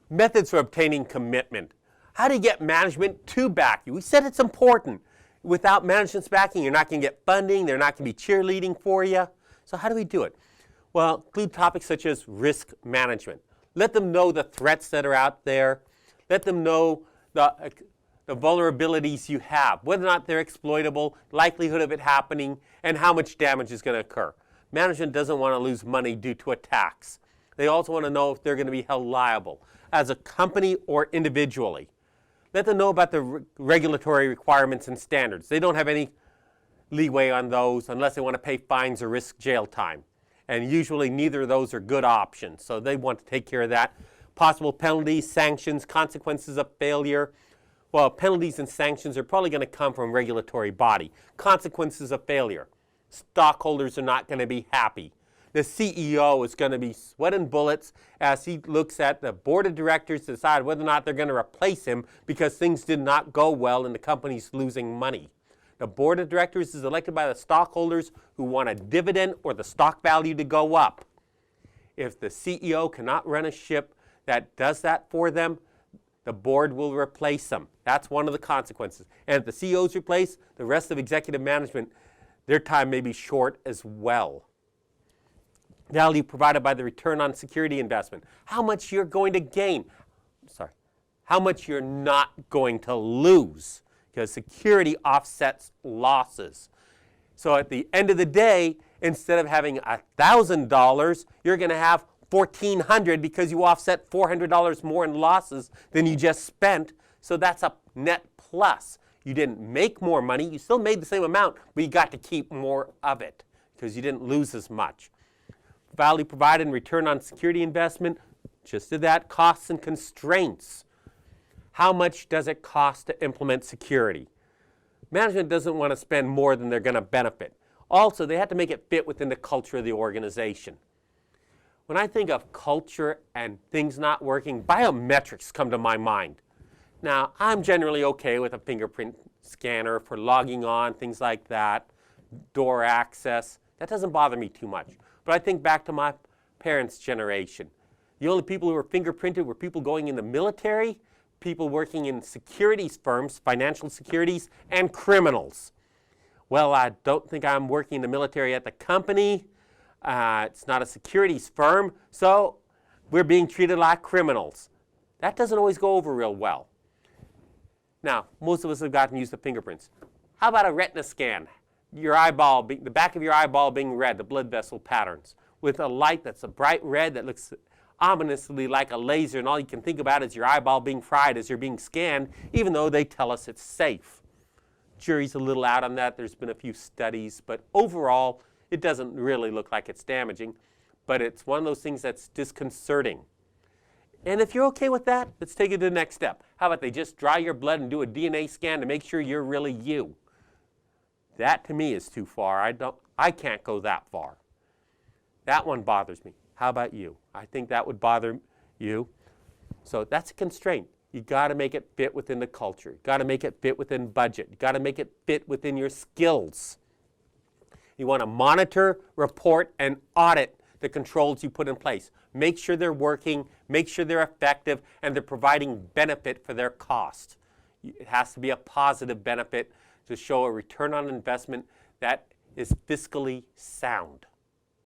Methods for obtaining commitment. How do you get management to back you? We said it's important. Without management's backing, you're not going to get funding. They're not going to be cheerleading for you. So how do we do it? Well, include topics such as risk management. Let them know the threats that are out there. Let them know the vulnerabilities you have, whether or not they're exploitable, likelihood of it happening, and how much damage is going to occur. Management doesn't want to lose money due to attacks. They also want to know if they're going to be held liable as a company or individually. Let them know about the regulatory requirements and standards. They don't have any leeway on those unless they want to pay fines or risk jail time. And usually neither of those are good options, so they want to take care of that. Possible penalties, sanctions, consequences of failure. Well, penalties and sanctions are probably going to come from regulatory body. Consequences of failure. Stockholders are not going to be happy. The CEO is going to be sweating bullets as he looks at the board of directors to decide whether or not they're going to replace him because things did not go well and the company's losing money. The board of directors is elected by the stockholders who want a dividend or the stock value to go up. If the CEO cannot run a ship that does that for them, the board will replace them. That's one of the consequences. And if the CEO is replaced, the rest of executive management, their time may be short as well. Value provided by the return on security investment. How much you're going to gain. How much you're not going to lose. Because security offsets losses. So at the end of the day, instead of having $1,000, you're going to have $1,400 because you offset $400 more in losses than you just spent. So that's a net plus. You didn't make more money. You still made the same amount, but you got to keep more of it because you didn't lose as much. Value provided in return on security investment, just did that. Costs and constraints. How much does it cost to implement security? Management doesn't want to spend more than they're going to benefit. Also, they have to make it fit within the culture of the organization. When I think of culture and things not working, biometrics come to my mind. Now, I'm generally okay with a fingerprint scanner for logging on, things like that, door access. That doesn't bother me too much. But I think back to my parents' generation. The only people who were fingerprinted were people going in the military, people working in securities firms, financial securities, and criminals. Well, I don't think I'm working in the military at the company. It's not a securities firm, so we're being treated like criminals. That doesn't always go over real well. Now, most of us have gotten used to fingerprints. How about a retina scan? Your eyeball, the back of your eyeball being red, the blood vessel patterns, with a light that's a bright red that looks ominously like a laser, and all you can think about is your eyeball being fried as you're being scanned, even though they tell us it's safe. Jury's a little out on that. There's been a few studies, but overall, it doesn't really look like it's damaging, but it's one of those things that's disconcerting. And if you're okay with that, let's take it to the next step. How about they just draw your blood and do a DNA scan to make sure you're really you? That to me is too far. I can't go that far. That one bothers me. How about you? I think that would bother you. So that's a constraint. You got to make it fit within the culture. You got to make it fit within budget. You got to make it fit within your skills. You want to monitor, report, and audit the controls you put in place. Make sure they're working, make sure they're effective, and they're providing benefit for their cost. It has to be a positive benefit to show a return on investment that is fiscally sound.